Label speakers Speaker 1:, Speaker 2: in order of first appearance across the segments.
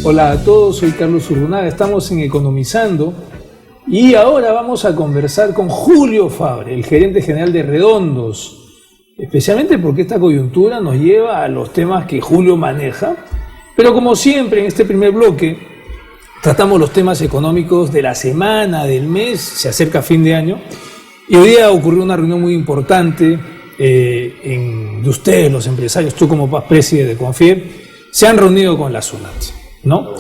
Speaker 1: Hola a todos, soy Carlos Urrunaga, estamos en Economizando y ahora vamos a conversar con Julio Fabre, el gerente general de Redondos, especialmente porque esta coyuntura nos lleva a los temas que Julio maneja, pero como siempre en este primer bloque tratamos los temas económicos de la semana, del mes, se acerca fin de año y hoy día ocurrió una reunión muy importante de ustedes, los empresarios, tú como presidente de Confiep, se han reunido con la SUNAT, ¿no?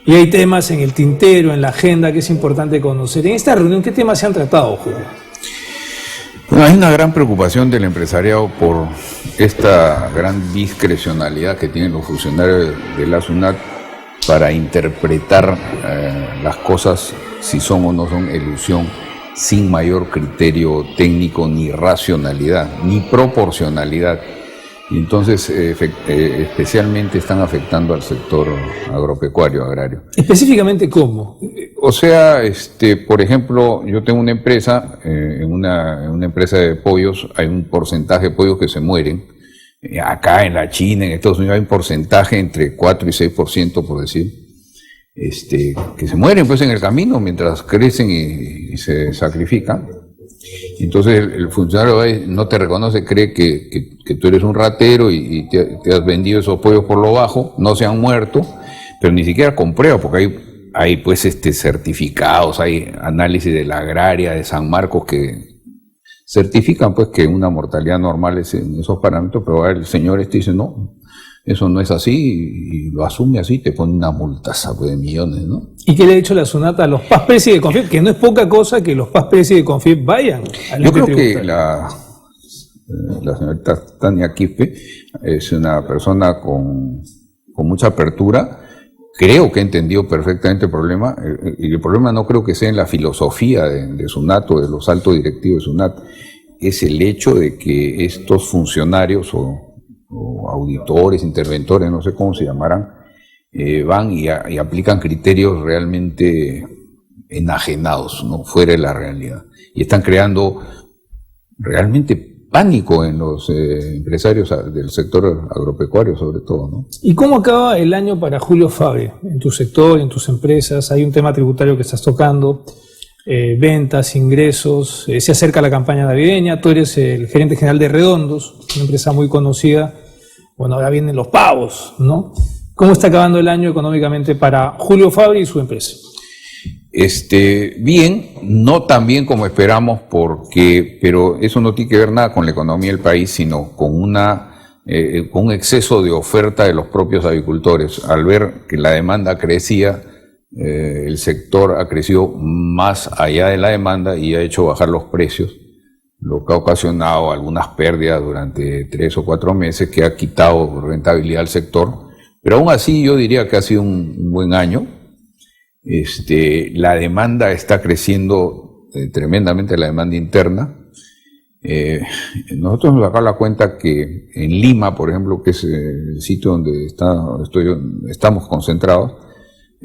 Speaker 1: Y hay temas en el tintero, en la agenda, que es importante conocer. En esta reunión, ¿qué temas se han tratado, Julio?
Speaker 2: Bueno, hay una gran preocupación del empresariado por esta gran discrecionalidad que tienen los funcionarios de la SUNAT para interpretar las cosas, si son o no son ilusión, sin mayor criterio técnico, ni racionalidad, ni proporcionalidad. Y entonces, especialmente están afectando al sector agropecuario, agrario.
Speaker 1: ¿Específicamente cómo?
Speaker 2: O sea, por ejemplo, yo tengo una empresa, en una empresa de pollos, hay un porcentaje de pollos que se mueren. Acá en la China, en Estados Unidos, hay un porcentaje entre 4 y 6%, por decir, que se mueren pues en el camino mientras crecen y se sacrifican. Entonces el funcionario no te reconoce, cree que tú eres un ratero y te has vendido esos pollos por lo bajo, no se han muerto, pero ni siquiera comprueba, porque hay pues certificados, hay análisis de la agraria de San Marcos que certifican pues que una mortalidad normal es en esos parámetros, pero el señor dice no, eso no es así y lo asume así, te pone una multaza pues, de millones, ¿no?
Speaker 1: ¿Y qué le ha dicho la SUNAT a los PAS-PRESI de Confiep? Que no es poca cosa que los PAS-PRESI de Confiep vayan al
Speaker 2: Yo creo que la señorita Tania Quispe es una persona con mucha apertura. Creo que ha entendido perfectamente el problema, y el problema no creo que sea en la filosofía de SUNAT o de los altos directivos de SUNAT, es el hecho de que estos funcionarios o auditores, interventores, no sé cómo se llamarán, van y aplican criterios realmente enajenados, ¿no? Fuera de la realidad. Y están creando realmente pánico en los empresarios del sector agropecuario, sobre todo, ¿no?
Speaker 1: ¿Y cómo acaba el año para Julio Fabre? En tu sector, en tus empresas, hay un tema tributario que estás tocando, ventas, ingresos, se acerca la campaña navideña, tú eres el gerente general de Redondos, una empresa muy conocida, bueno, ahora vienen los pavos, ¿no? ¿Cómo está acabando el año económicamente para Julio Fabre y su empresa?
Speaker 2: Bien, no tan bien como esperamos, pero eso no tiene que ver nada con la economía del país, sino con un exceso de oferta de los propios agricultores. Al ver que la demanda crecía, el sector ha crecido más allá de la demanda y ha hecho bajar los precios, lo que ha ocasionado algunas pérdidas durante 3 o 4 meses, que ha quitado rentabilidad al sector, pero aún así yo diría que ha sido un buen año. La demanda está creciendo tremendamente, la demanda interna. Nosotros nos sacamos la cuenta que en Lima, por ejemplo, que es el sitio donde estamos concentrados,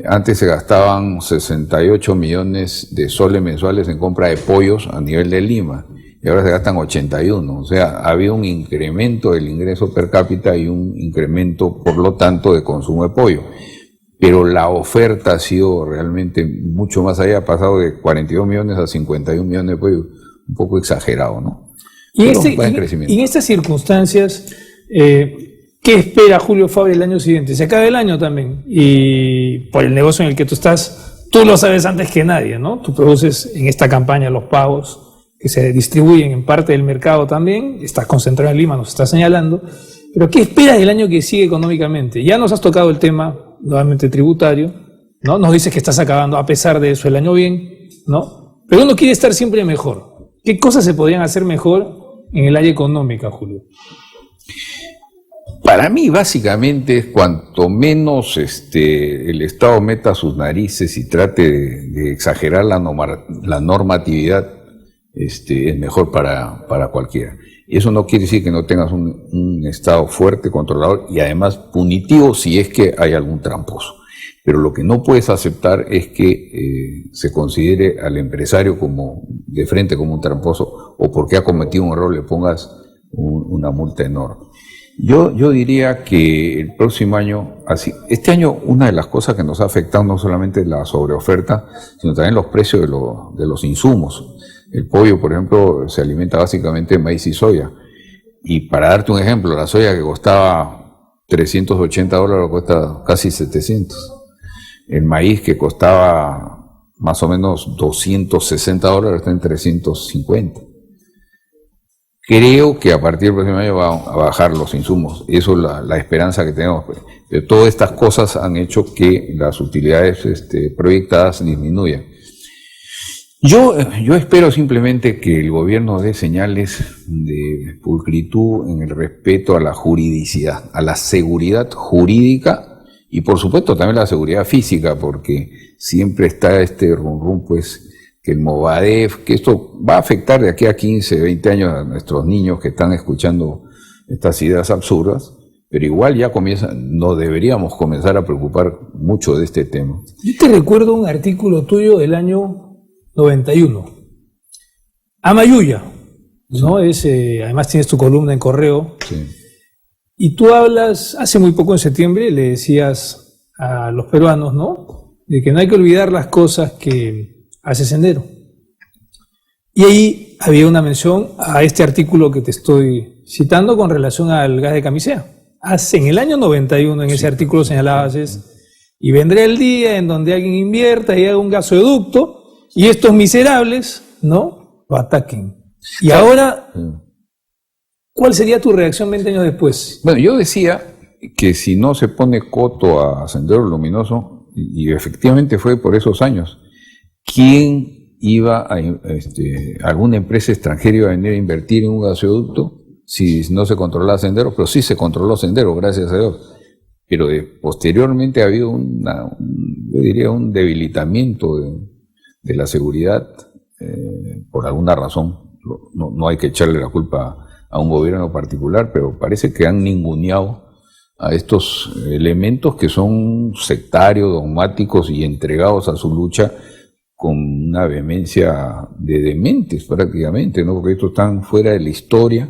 Speaker 2: antes se gastaban 68 millones de soles mensuales en compra de pollos a nivel de Lima, y ahora se gastan 81. O sea, ha habido un incremento del ingreso per cápita y un incremento, por lo tanto, de consumo de pollo. Pero la oferta ha sido realmente mucho más allá, ha pasado de 42 millones a 51 millones de pollos, un poco exagerado, ¿no?
Speaker 1: Y en estas circunstancias, ¿qué espera Julio Fabre el año siguiente? Se acaba el año también, y por el negocio en el que tú estás, tú lo sabes antes que nadie, ¿no? Tú produces en esta campaña los pavos que se distribuyen en parte del mercado también, estás concentrado en Lima, nos estás señalando, pero ¿qué esperas del año que sigue económicamente? Ya nos has tocado el tema nuevamente tributario, ¿no? Nos dices que estás acabando a pesar de eso el año bien, ¿no? Pero uno quiere estar siempre mejor. ¿Qué cosas se podrían hacer mejor en el área económica, Julio?
Speaker 2: Para mí, básicamente, es cuanto menos el Estado meta sus narices y trate de exagerar la normatividad, es mejor para cualquiera. Eso no quiere decir que no tengas un Estado fuerte, controlador y además punitivo si es que hay algún tramposo. Pero lo que no puedes aceptar es que se considere al empresario de frente como un tramposo, o porque ha cometido un error le pongas una multa enorme. Yo diría que el próximo año, este año una de las cosas que nos ha afectado no solamente la sobreoferta, sino también los precios de los insumos. El pollo, por ejemplo, se alimenta básicamente de maíz y soya. Y para darte un ejemplo, la soya que costaba $380 cuesta casi 700. El maíz que costaba más o menos $260 está en 350. Creo que a partir del próximo año van a bajar los insumos. Eso es la esperanza que tenemos. Pero todas estas cosas han hecho que las utilidades proyectadas disminuyan. Yo espero simplemente que el gobierno dé señales de pulcritud en el respeto a la juridicidad, a la seguridad jurídica y por supuesto también la seguridad física, porque siempre está este rum pues que el Movadef, que esto va a afectar de aquí a 15, 20 años a nuestros niños que están escuchando estas ideas absurdas, pero igual ya nos deberíamos comenzar a preocupar mucho de este tema.
Speaker 1: Yo te recuerdo un artículo tuyo del año 91. Amayuya, ¿no? Además tienes tu columna en Correo.
Speaker 2: Sí.
Speaker 1: Y tú hablas, hace muy poco en septiembre, le decías a los peruanos, ¿no? De que no hay que olvidar las cosas que hace Sendero. Y ahí había una mención a este artículo que te estoy citando con relación al gas de camisea. En el año 91, en ese artículo señalabas y vendrá el día en donde alguien invierta y haga un gasoducto y estos miserables, ¿no?, lo ataquen. Y ahora, ¿cuál sería tu reacción 20 años después?
Speaker 2: Bueno, yo decía que si no se pone coto a Sendero Luminoso, y efectivamente fue por esos años, ¿quién iba alguna empresa extranjera iba a venir a invertir en un gasoducto si no se controlaba Sendero? Pero sí se controló Sendero, gracias a Dios. Pero posteriormente ha habido yo diría un debilitamiento de la seguridad por alguna razón. No hay que echarle la culpa a un gobierno particular, pero parece que han ninguneado a estos elementos que son sectarios, dogmáticos y entregados a su lucha con una vehemencia de dementes prácticamente, ¿no? Porque estos están fuera de la historia.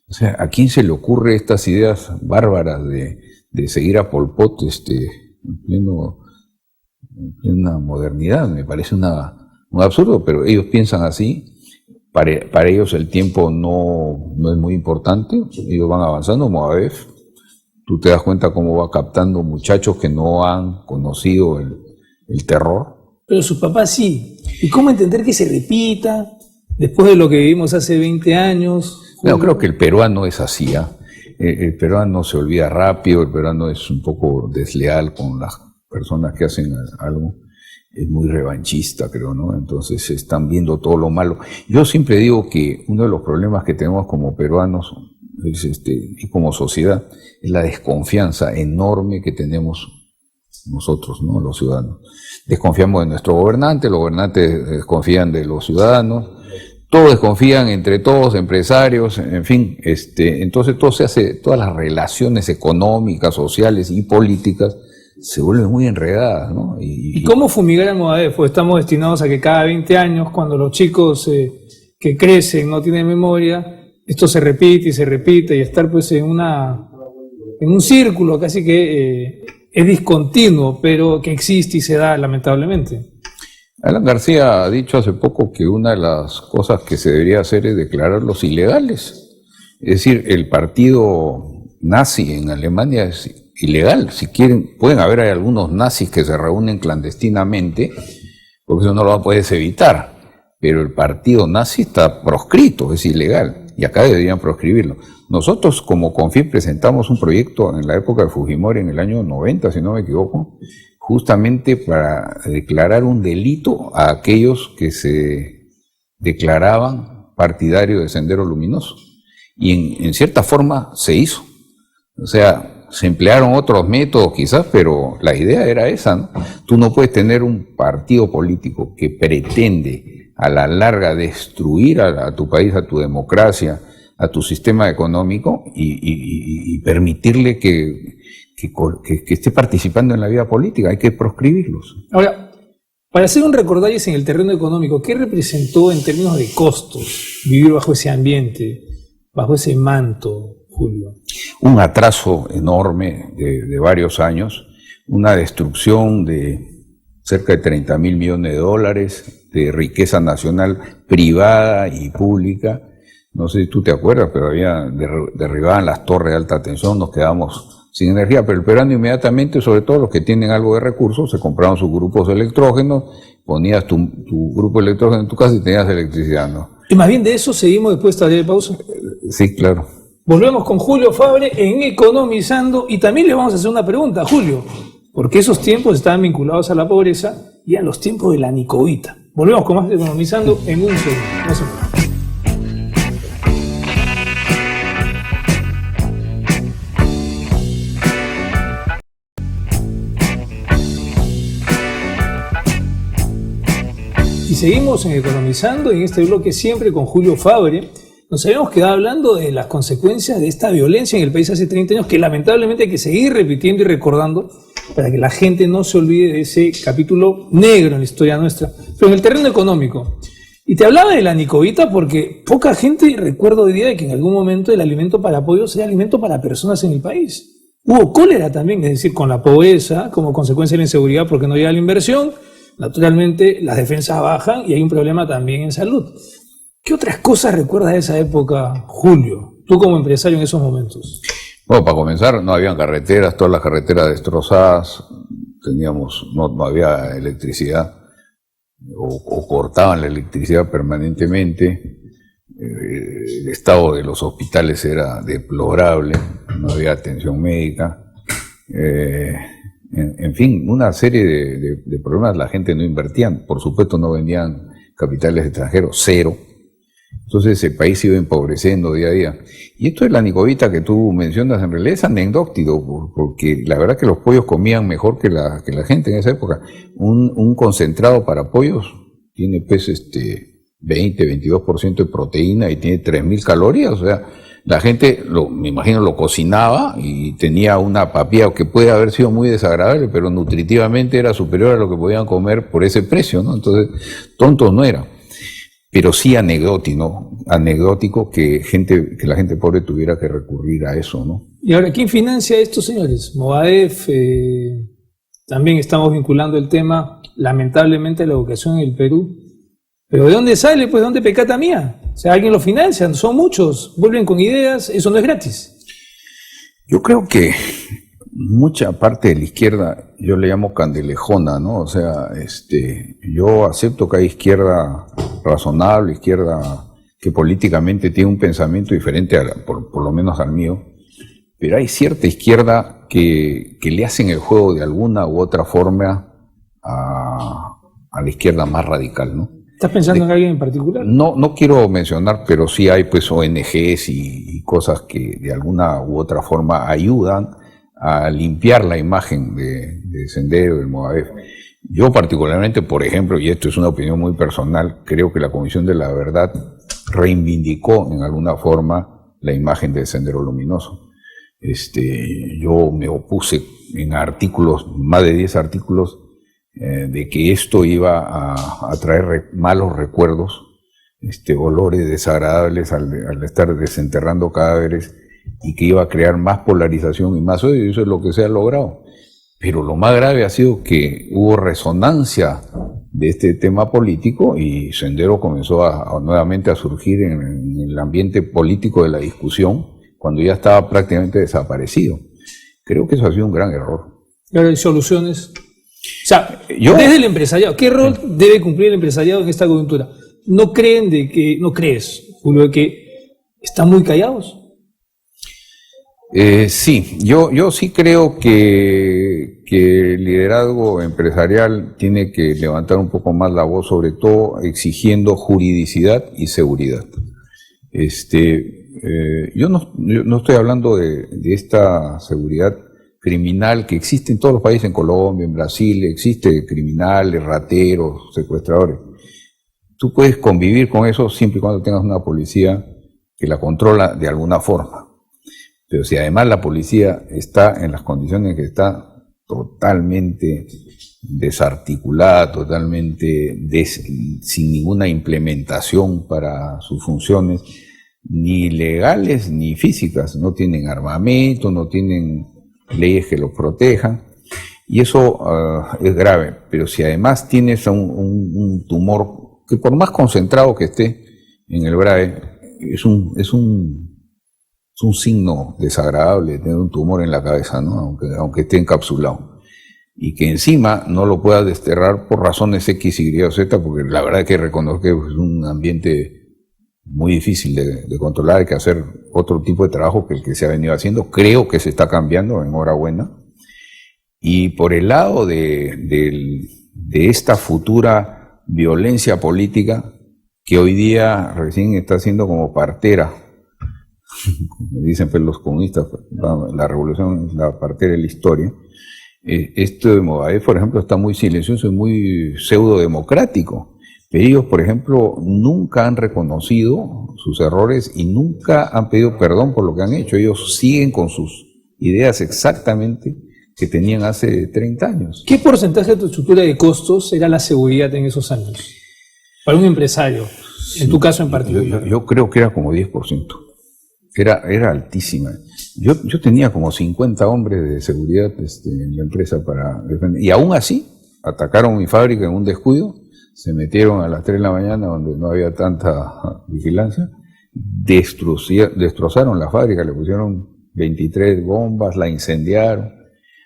Speaker 2: O sea, ¿a quién se le ocurre estas ideas bárbaras de seguir a Pol Pot en una modernidad? Me parece un absurdo, pero ellos piensan así. Para ellos el tiempo no es muy importante, ellos van avanzando. Movadef, tú te das cuenta cómo va captando muchachos que no han conocido el terror.
Speaker 1: Pero sus papás sí. ¿Y cómo entender que se repita después de lo que vivimos hace 20 años?
Speaker 2: No, creo que el peruano es así, ¿eh? El peruano se olvida rápido, el peruano es un poco desleal con las personas que hacen algo. Es muy revanchista, creo, ¿no? Entonces están viendo todo lo malo. Yo siempre digo que uno de los problemas que tenemos como peruanos y como sociedad es la desconfianza enorme que tenemos nosotros, ¿no? Los ciudadanos. Desconfiamos de nuestros gobernantes, los gobernantes desconfían de los ciudadanos, todos desconfían entre todos, empresarios, en fin, entonces todas las relaciones económicas, sociales y políticas se vuelven muy enredadas, ¿no?
Speaker 1: ¿Y cómo fumigar el Movadef? Pues estamos destinados a que cada 20 años, cuando los chicos que crecen no tienen memoria, esto se repite y estar pues en un círculo casi que es discontinuo, pero que existe y se da lamentablemente.
Speaker 2: Alan García ha dicho hace poco que una de las cosas que se debería hacer es declararlos ilegales. Es decir, el partido nazi en Alemania es ilegal. Si quieren, pueden haber algunos nazis que se reúnen clandestinamente, porque eso no lo puedes evitar, pero el partido nazi está proscrito, es ilegal, y acá deberían proscribirlo. Nosotros como CONFIEP presentamos un proyecto en la época de Fujimori, en el año 90, si no me equivoco, justamente para declarar un delito a aquellos que se declaraban partidarios de Sendero Luminoso. Y en cierta forma se hizo. O sea, se emplearon otros métodos quizás, pero la idea era esa, ¿no? Tú no puedes tener un partido político que pretende a la larga destruir a tu país, a tu democracia, a tu sistema económico y permitirle que esté participando en la vida política. Hay que proscribirlos.
Speaker 1: Ahora, para hacer un recordaris en el terreno económico, ¿qué representó en términos de costos vivir bajo ese ambiente, bajo ese manto, Julio?
Speaker 2: un atraso enorme de varios años, una destrucción de cerca de 30.000 millones de dólares de riqueza nacional privada y pública. No sé si tú te acuerdas, pero derribaban las torres de alta tensión, nos quedamos sin energía, pero el peruano inmediatamente, sobre todo los que tienen algo de recursos, se compraban sus grupos de electrógenos, ponías tu grupo de electrógeno en tu casa y tenías electricidad, ¿no?
Speaker 1: Y más bien de eso seguimos después de esta pausa.
Speaker 2: Sí, claro.
Speaker 1: Volvemos con Julio Fabre en Economizando y también le vamos a hacer una pregunta, Julio, porque esos tiempos estaban vinculados a la pobreza y a los tiempos de la Nicovita. Volvemos con más de Economizando en un segundo. No se muevan. Y seguimos en Economizando, en este bloque siempre con Julio Fabre. Nos habíamos quedado hablando de las consecuencias de esta violencia en el país hace 30 años, que lamentablemente hay que seguir repitiendo y recordando para que la gente no se olvide de ese capítulo negro en la historia nuestra. Pero en el terreno económico. Y te hablaba de la Nicovita porque poca gente recuerda hoy día de que en algún momento el alimento para pollos era alimento para personas en el país. Hubo cólera también, es decir, con la pobreza como consecuencia de la inseguridad porque no llega la inversión. Naturalmente las defensas bajan y hay un problema también en salud. ¿Qué otras cosas recuerdas de esa época, Julio? Tú como empresario en esos momentos.
Speaker 2: Bueno, para comenzar, no habían carreteras, todas las carreteras destrozadas, no había electricidad, o cortaban la electricidad permanentemente. El estado de los hospitales era deplorable, no había atención médica. En fin, una serie de problemas. La gente no invertía, por supuesto no vendían capitales extranjeros, cero. Entonces el país se iba empobreciendo día a día. Y esto de la Nicovita que tú mencionas en realidad es anecdótico, porque la verdad que los pollos comían mejor que la gente en esa época. Un concentrado para pollos tiene pues 20-22% de proteína y tiene 3.000 calorías, o sea, la gente, me imagino, lo cocinaba y tenía una papilla que puede haber sido muy desagradable, pero nutritivamente era superior a lo que podían comer por ese precio, ¿no? Entonces, tontos no era. Pero sí anecdótico que la gente pobre tuviera que recurrir a eso, ¿no?
Speaker 1: Y ahora, ¿quién financia a estos señores? Movadef, también estamos vinculando el tema, lamentablemente, de la educación en el Perú. ¿Pero de dónde sale? Pues, ¿de dónde pecata mía? O sea, alguien lo financia, son muchos, vuelven con ideas, eso no es gratis.
Speaker 2: Yo creo que mucha parte de la izquierda, yo le llamo candelejona, ¿no? O sea, yo acepto que hay izquierda razonable, izquierda que políticamente tiene un pensamiento diferente, por lo menos al mío, pero hay cierta izquierda que le hacen el juego de alguna u otra forma a la izquierda más radical, ¿no?
Speaker 1: ¿Estás pensando en alguien en particular?
Speaker 2: No quiero mencionar, pero sí hay pues ONGs y cosas que de alguna u otra forma ayudan a limpiar la imagen de Sendero, del Movadef. Yo particularmente, por ejemplo, y esto es una opinión muy personal, creo que la Comisión de la Verdad reivindicó en alguna forma la imagen del Sendero Luminoso. Yo me opuse en artículos, más de 10 artículos, de que esto iba a traer malos recuerdos, olores desagradables al estar desenterrando cadáveres y que iba a crear más polarización y más odio, y eso es lo que se ha logrado. Pero lo más grave ha sido que hubo resonancia de este tema político y Sendero comenzó nuevamente a surgir en el ambiente político de la discusión cuando ya estaba prácticamente desaparecido. Creo que eso ha sido un gran error.
Speaker 1: ¿Hay soluciones? O sea, desde el empresariado, ¿qué rol debe cumplir el empresariado en esta coyuntura? ¿No crees, Julio, de que están muy callados?
Speaker 2: Sí, yo sí creo que el liderazgo empresarial tiene que levantar un poco más la voz, sobre todo exigiendo juridicidad y seguridad. Yo no estoy hablando de esta seguridad criminal que existe en todos los países, en Colombia, en Brasil, existe criminales, rateros, secuestradores. Tú puedes convivir con eso siempre y cuando tengas una policía que la controla de alguna forma. Pero si además la policía está en las condiciones que está, totalmente desarticulada, totalmente sin ninguna implementación para sus funciones, ni legales ni físicas, no tienen armamento, no tienen leyes que los protejan, y eso es grave. Pero si además tienes un tumor que por más concentrado que esté en el BRAE, es un signo desagradable tener un tumor en la cabeza, ¿no? Aunque esté encapsulado. Y que encima no lo puedas desterrar por razones X, Y o Z, porque la verdad es que reconozco que es un ambiente muy difícil de controlar, hay que hacer otro tipo de trabajo que el que se ha venido haciendo. Creo que se está cambiando, enhorabuena. Y por el lado de esta futura violencia política, que hoy día recién está siendo como partera, dicen pues los comunistas, la revolución es la partera de la historia. Esto de Movadef, por ejemplo, está muy silencioso y muy pseudo-democrático. Pero ellos, por ejemplo, nunca han reconocido sus errores y nunca han pedido perdón por lo que han hecho. Ellos siguen con sus ideas exactamente que tenían hace 30 años.
Speaker 1: ¿Qué porcentaje de tu estructura de costos era la seguridad en esos años? Para un empresario, en tu caso en particular.
Speaker 2: Yo creo que era como 10%. Era altísima. Yo tenía como 50 hombres de seguridad en la empresa para defender. Y aún así, atacaron mi fábrica en un descuido, se metieron a las 3 de la mañana donde no había tanta vigilancia, destrozaron la fábrica, le pusieron 23 bombas, la incendiaron.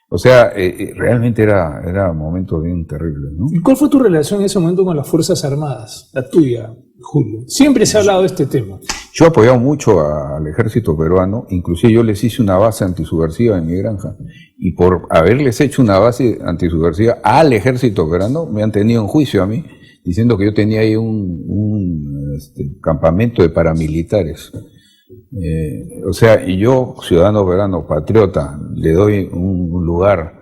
Speaker 2: O sea, realmente era un momento bien terrible, ¿no?
Speaker 1: ¿Y cuál fue tu relación en ese momento con las Fuerzas Armadas? La tuya, Julio. Siempre se ha hablado de este tema.
Speaker 2: Yo he apoyado mucho al ejército peruano, inclusive yo les hice una base antisubversiva en mi granja, y por haberles hecho una base antisubversiva al ejército peruano, me han tenido en juicio a mí, diciendo que yo tenía ahí un campamento de paramilitares. O sea, y yo, ciudadano peruano, patriota, le doy un lugar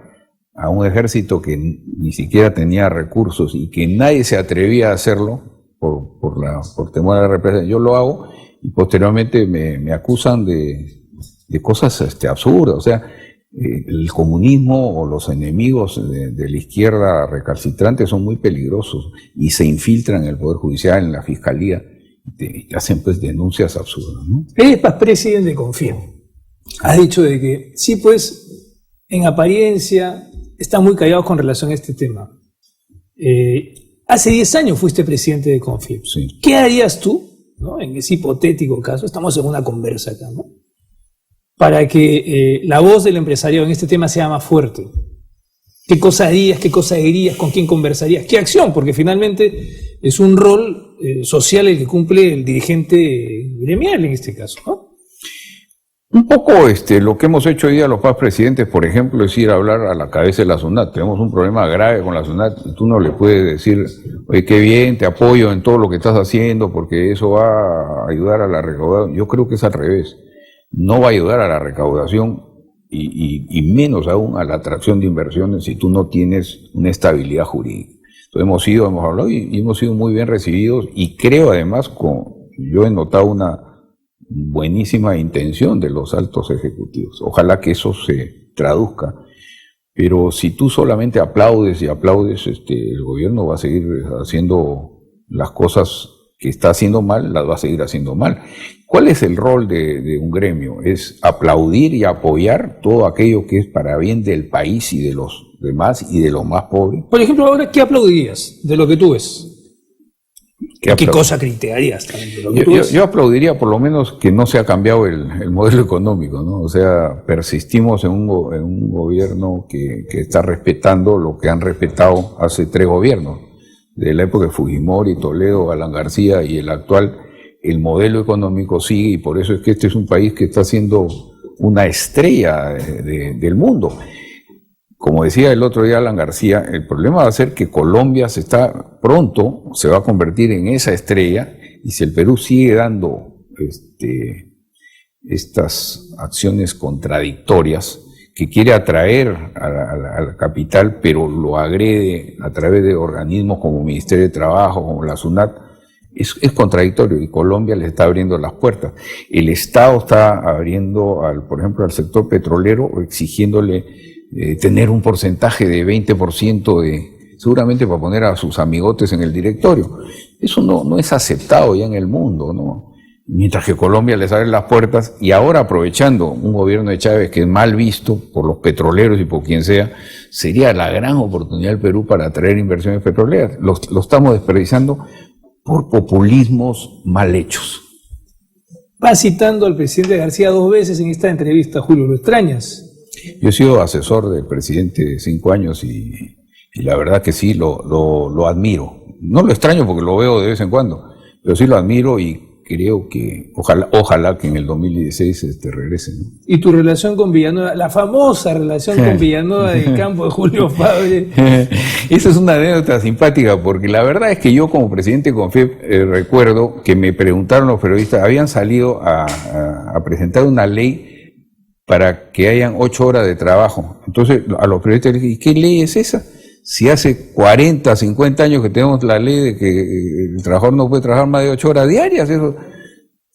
Speaker 2: a un ejército que ni siquiera tenía recursos y que nadie se atrevía a hacerlo por temor a la represión. Yo lo hago y posteriormente me acusan de cosas absurdas. O sea, el comunismo o los enemigos de la izquierda recalcitrante son muy peligrosos y se infiltran en el Poder Judicial, en la Fiscalía, y hacen pues denuncias absurdas, ¿no?
Speaker 1: Eres presidente de Confiem. Has dicho de que sí, pues, en apariencia están muy callados con relación a este tema. Hace 10 años fuiste presidente de Confiem.
Speaker 2: Sí.
Speaker 1: ¿Qué harías tú, ¿no? En ese hipotético caso, estamos en una conversa acá, ¿no? Para que la voz del empresariado en este tema sea más fuerte. ¿Qué cosa harías, qué cosa dirías, con quién conversarías? ¿Qué acción? Porque finalmente es un rol social el que cumple el dirigente gremial en este caso, ¿no?
Speaker 2: Un poco lo que hemos hecho hoy día los presidentes, por ejemplo, es ir a hablar a la cabeza de la SUNAT. Tenemos un problema grave con la SUNAT y tú no le puedes decir, oye, qué bien, te apoyo en todo lo que estás haciendo porque eso va a ayudar a la recaudación. Yo creo que es al revés. No va a ayudar a la recaudación y menos aún a la atracción de inversiones si tú no tienes una estabilidad jurídica. Entonces hemos hablado y hemos sido muy bien recibidos y creo además, yo he notado una buenísima intención de los altos ejecutivos. Ojalá que eso se traduzca. Pero si tú solamente aplaudes y aplaudes, el gobierno va a seguir haciendo las cosas que está haciendo mal, las va a seguir haciendo mal. ¿Cuál es el rol de un gremio? Es aplaudir y apoyar todo aquello que es para bien del país y de los demás y de los más pobres.
Speaker 1: Por ejemplo, ahora, ¿qué aplaudirías de lo que tú ves? ¿Qué cosa criticarías también de lo que tú ves?
Speaker 2: Yo aplaudiría por lo menos que no se ha cambiado el modelo económico, ¿no? O sea, persistimos en un gobierno que está respetando lo que han respetado hace 3 gobiernos. De la época de Fujimori, Toledo, Alan García y el actual, el modelo económico sigue y por eso es que este es un país que está siendo una estrella del mundo. Como decía el otro día Alan García, el problema va a ser que Colombia pronto se va a convertir en esa estrella y si el Perú sigue dando estas acciones contradictorias que quiere atraer a la capital, pero lo agrede a través de organismos como Ministerio de Trabajo, como la SUNAT, es contradictorio y Colombia le está abriendo las puertas. El Estado está abriendo, por ejemplo, al sector petrolero, exigiéndole tener un porcentaje de 20% seguramente para poner a sus amigotes en el directorio. Eso no es aceptado ya en el mundo, ¿no? mientras que Colombia les abre las puertas, y ahora aprovechando un gobierno de Chávez que es mal visto por los petroleros y por quien sea, sería la gran oportunidad del Perú para atraer inversiones petroleras. Lo estamos desperdiciando por populismos mal hechos.
Speaker 1: Va citando al presidente García 2 veces en esta entrevista, Julio, ¿lo extrañas?
Speaker 2: Yo he sido asesor del presidente 5 años y la verdad que sí, lo admiro. No lo extraño porque lo veo de vez en cuando, pero sí lo admiro y creo que ojalá que en el 2016 regrese, ¿no?
Speaker 1: ¿Y tu relación con Villanueva, la famosa relación con Villanueva del campo de Julio Fabre?
Speaker 2: Esa es una anécdota simpática, porque la verdad es que yo como presidente de CONFIEP recuerdo que me preguntaron los periodistas, habían salido a presentar una ley para que hayan 8 horas de trabajo. Entonces a los periodistas les dije, ¿y qué ley es esa? Si hace 40, 50 años que tenemos la ley de que el trabajador no puede trabajar más de 8 horas diarias. Eso.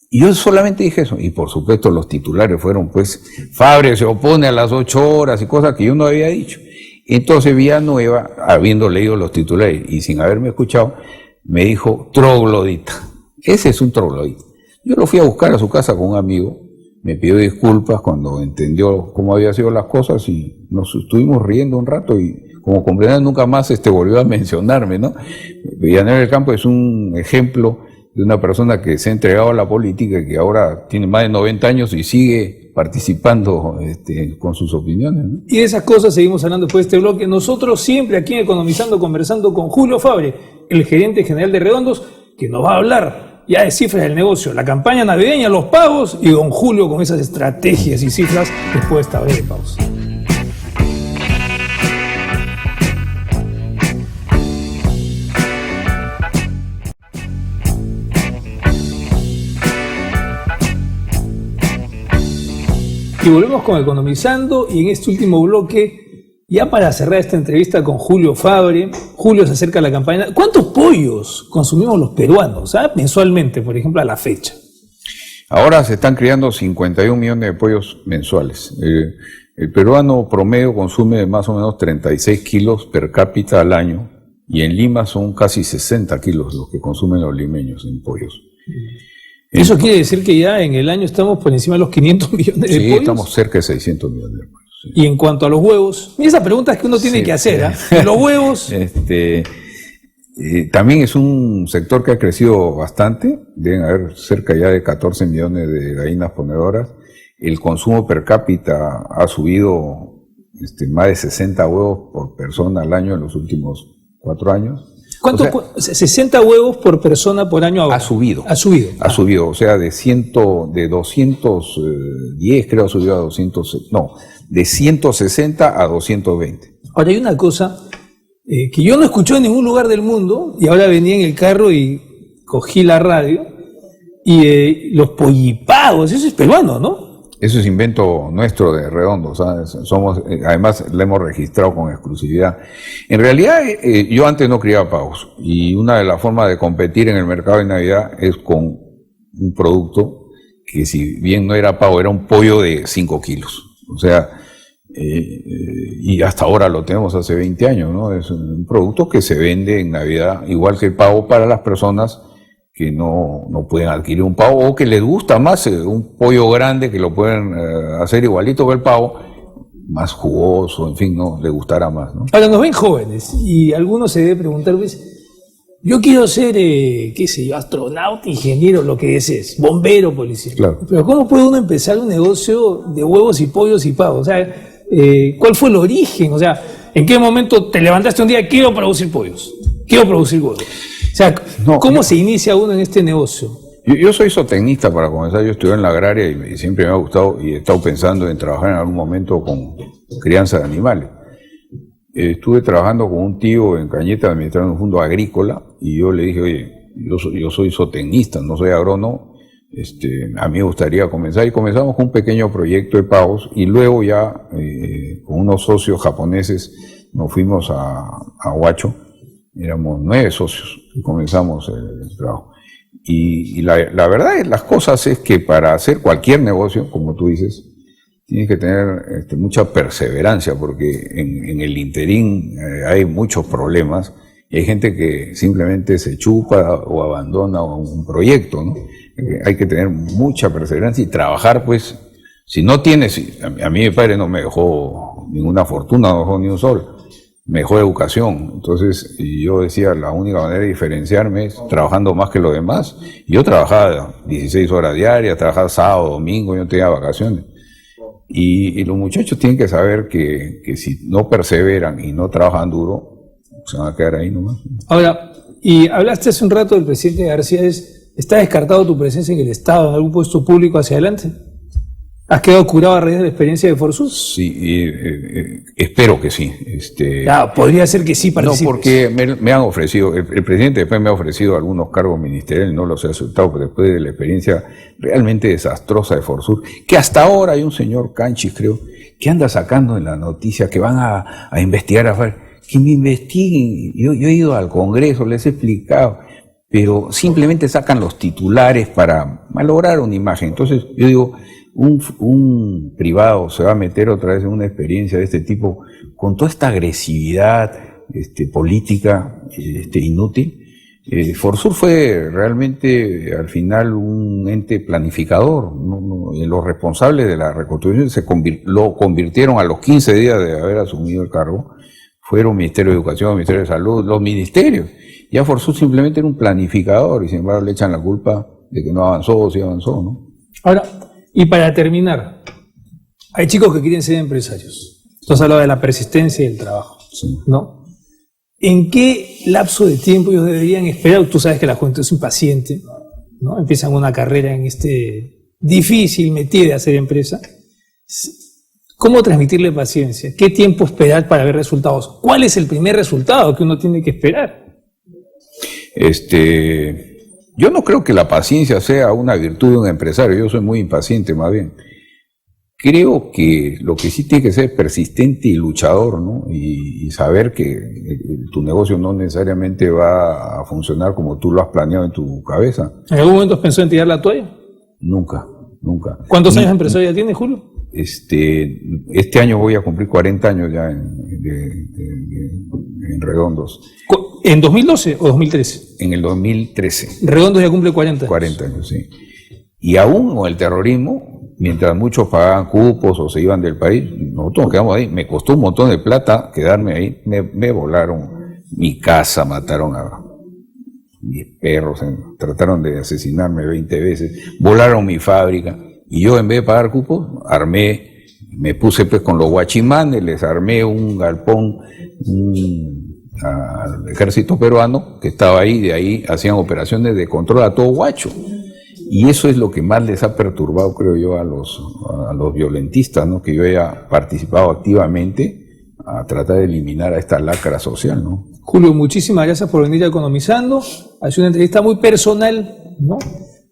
Speaker 2: Y yo solamente dije eso. Y por supuesto los titulares fueron, pues, Fabre se opone a las 8 horas y cosas que yo no había dicho. Entonces Villanueva, habiendo leído los titulares y sin haberme escuchado, me dijo troglodita. Ese es un troglodita. Yo lo fui a buscar a su casa con un amigo, me pidió disculpas cuando entendió cómo habían sido las cosas y nos estuvimos riendo un rato y como comprenderán nunca más volvió a mencionarme, ¿no? Villanueva del Campo es un ejemplo de una persona que se ha entregado a la política y que ahora tiene más de 90 años y sigue participando con sus opiniones, ¿no?
Speaker 1: Y de esas cosas seguimos hablando después de este bloque. Nosotros siempre aquí en Economizando conversando con Julio Fabre, el gerente general de Redondos, que nos va a hablar ya de cifras del negocio, la campaña navideña, los pagos y don Julio con esas estrategias y cifras después de esta breve pausa. Y volvemos con Economizando y en este último bloque, ya para cerrar esta entrevista con Julio Fabre, Julio se acerca a la campaña. ¿Cuántos pollos consumimos los peruanos mensualmente, por ejemplo, a la fecha?
Speaker 2: Ahora se están criando 51 millones de pollos mensuales. El peruano promedio consume más o menos 36 kilos per cápita al año y en Lima son casi 60 kilos los que consumen los limeños en pollos.
Speaker 1: Eso quiere decir que ya en el año estamos por encima de los 500 millones de pollos.
Speaker 2: Sí, estamos cerca de 600 millones de pollos. Sí.
Speaker 1: Y en cuanto a los huevos, y esa pregunta es que uno tiene que hacer, los huevos...
Speaker 2: también es un sector que ha crecido bastante, deben haber cerca ya de 14 millones de gallinas ponedoras. El consumo per cápita ha subido más de 60 huevos por persona al año en los últimos 4 años.
Speaker 1: ¿Cuánto? O sea, 60 huevos por persona por año ahora.
Speaker 2: Ha subido.
Speaker 1: Ha subido.
Speaker 2: Ha subido, o sea, de 210 creo ha subido a 200, no, de 160 a 220.
Speaker 1: Ahora hay una cosa que yo no escuché en ningún lugar del mundo y ahora venía en el carro y cogí la radio y los pollipagos, eso es peruano, ¿no?
Speaker 2: Eso es invento nuestro de Redondo, ¿sabes? Además lo hemos registrado con exclusividad. En realidad, yo antes no criaba pavos y una de las formas de competir en el mercado de Navidad es con un producto que si bien no era pavo, era un pollo de 5 kilos. O sea, y hasta ahora lo tenemos hace 20 años, ¿no? Es un producto que se vende en Navidad, igual que el pavo para las personas que no pueden adquirir un pavo o que les gusta más un pollo grande que lo pueden hacer igualito que el pavo, más jugoso, en fin, no le gustará más, ¿no?
Speaker 1: Ahora nos ven jóvenes y algunos se debe preguntar, pues, yo quiero ser, qué sé yo, astronauta, ingeniero, lo que desees, bombero, policía.
Speaker 2: Claro.
Speaker 1: Pero ¿cómo puede uno empezar un negocio de huevos y pollos y pavos? O sea, ¿cuál fue el origen? O sea, ¿en qué momento te levantaste un día, quiero producir pollos, quiero producir huevos? O sea, ¿cómo se inicia uno en este negocio?
Speaker 2: Yo soy zootecnista para comenzar, yo estudié en la agraria y siempre me ha gustado y he estado pensando en trabajar en algún momento con crianza de animales. Estuve trabajando con un tío en Cañete administrando un fondo agrícola y yo le dije, oye, yo soy zootecnista, no soy agrónomo, a mí me gustaría comenzar y comenzamos con un pequeño proyecto de pavos y luego ya con unos socios japoneses nos fuimos a Huacho. Éramos 9 socios y comenzamos el trabajo. Y la verdad de las cosas es que para hacer cualquier negocio, como tú dices, tienes que tener mucha perseverancia porque en el interín hay muchos problemas y hay gente que simplemente se chupa o abandona un proyecto, ¿no? hay que tener mucha perseverancia y trabajar, pues, si no tienes, a mí mi padre no me dejó ninguna fortuna, no me dejó ni un sol, me dejó educación. Entonces, y yo decía, la única manera de diferenciarme es trabajando más que los demás. Yo trabajaba 16 horas diarias, trabajaba sábado, domingo, yo no tenía vacaciones. Y los muchachos tienen que saber que si no perseveran y no trabajan duro, se van a quedar ahí nomás.
Speaker 1: Ahora, y hablaste hace un rato del presidente García, ¿está descartado tu presencia en el Estado, en algún puesto público hacia adelante? ¿Has quedado curado a raíz de la experiencia de Forsur?
Speaker 2: Sí, espero que sí.
Speaker 1: Podría ser que sí participes.
Speaker 2: No, porque me han ofrecido, el presidente después me ha ofrecido algunos cargos ministeriales, no los he aceptado, pero después de la experiencia realmente desastrosa de Forsur, que hasta ahora hay un señor Canchis, creo, que anda sacando en la noticia que van a investigar que me investiguen. Yo he ido al Congreso, les he explicado, pero simplemente sacan los titulares para malograr una imagen. Entonces yo digo, un privado se va a meter otra vez en una experiencia de este tipo con toda esta agresividad política inútil. Forsur fue realmente al final un ente planificador. Los responsables de la reconstrucción lo convirtieron a los 15 días de haber asumido el cargo, fueron Ministerio de Educación, Ministerio de Salud, los ministerios. Ya Forsur simplemente era un planificador y sin embargo le echan la culpa de que no avanzó o sí avanzó, ¿no?
Speaker 1: Ahora, y para terminar, hay chicos que quieren ser empresarios. Tú has hablado de la persistencia y el trabajo,
Speaker 2: sí,
Speaker 1: ¿no? ¿En qué lapso de tiempo ellos deberían esperar? Tú sabes que la juventud es impaciente, ¿no? Empiezan una carrera en difícil métier de hacer empresa. ¿Cómo transmitirle paciencia? ¿Qué tiempo esperar para ver resultados? ¿Cuál es el primer resultado que uno tiene que esperar?
Speaker 2: Yo no creo que la paciencia sea una virtud de un empresario, yo soy muy impaciente más bien. Creo que lo que sí tiene que ser es persistente y luchador, ¿no? Y saber que tu negocio no necesariamente va a funcionar como tú lo has planeado en tu cabeza.
Speaker 1: ¿En algún momento has pensado en tirar la toalla?
Speaker 2: Nunca.
Speaker 1: ¿Cuántos años de empresario ya tienes, Julio?
Speaker 2: Este año voy a cumplir 40 años ya en Redondos.
Speaker 1: ¿En 2012 o 2013?
Speaker 2: En el 2013.
Speaker 1: Redondos ya cumple 40 años.
Speaker 2: 40 años, sí. Y aún con el terrorismo, mientras muchos pagaban cupos o se iban del país, nosotros nos quedamos ahí. Me costó un montón de plata quedarme ahí. Me volaron mi casa, mataron a mis perros, trataron de asesinarme 20 veces, volaron mi fábrica. Y yo, en vez de pagar cupos, me puse pues con los guachimanes, les armé un galpón al ejército peruano que estaba ahí, de ahí hacían operaciones de control a todo guacho. Y eso es lo que más les ha perturbado, creo yo, a los violentistas, ¿no? Que yo haya participado activamente a tratar de eliminar a esta lacra social, ¿no?
Speaker 1: Julio, muchísimas gracias por venir a Economizando. Ha sido una entrevista muy personal, ¿no?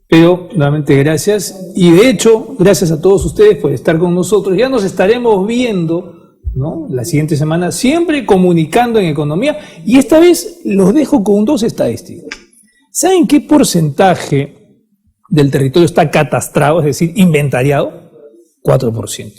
Speaker 1: Pero nuevamente gracias. Y de hecho, gracias a todos ustedes por estar con nosotros. Ya nos estaremos viendo, ¿no? La siguiente semana, siempre comunicando en economía. Y esta vez los dejo con dos estadísticas. ¿Saben qué porcentaje del territorio está catastrado, es decir, inventariado? 4%.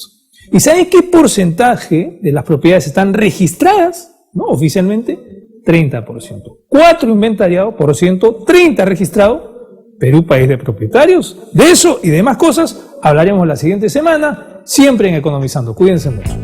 Speaker 1: ¿Y saben qué porcentaje de las propiedades están registradas, ¿no? Oficialmente? 30%. 4 inventariado por ciento, 30 registrado. Perú, país de propietarios. De eso y demás cosas hablaremos la siguiente semana, siempre en Economizando. Cuídense mucho.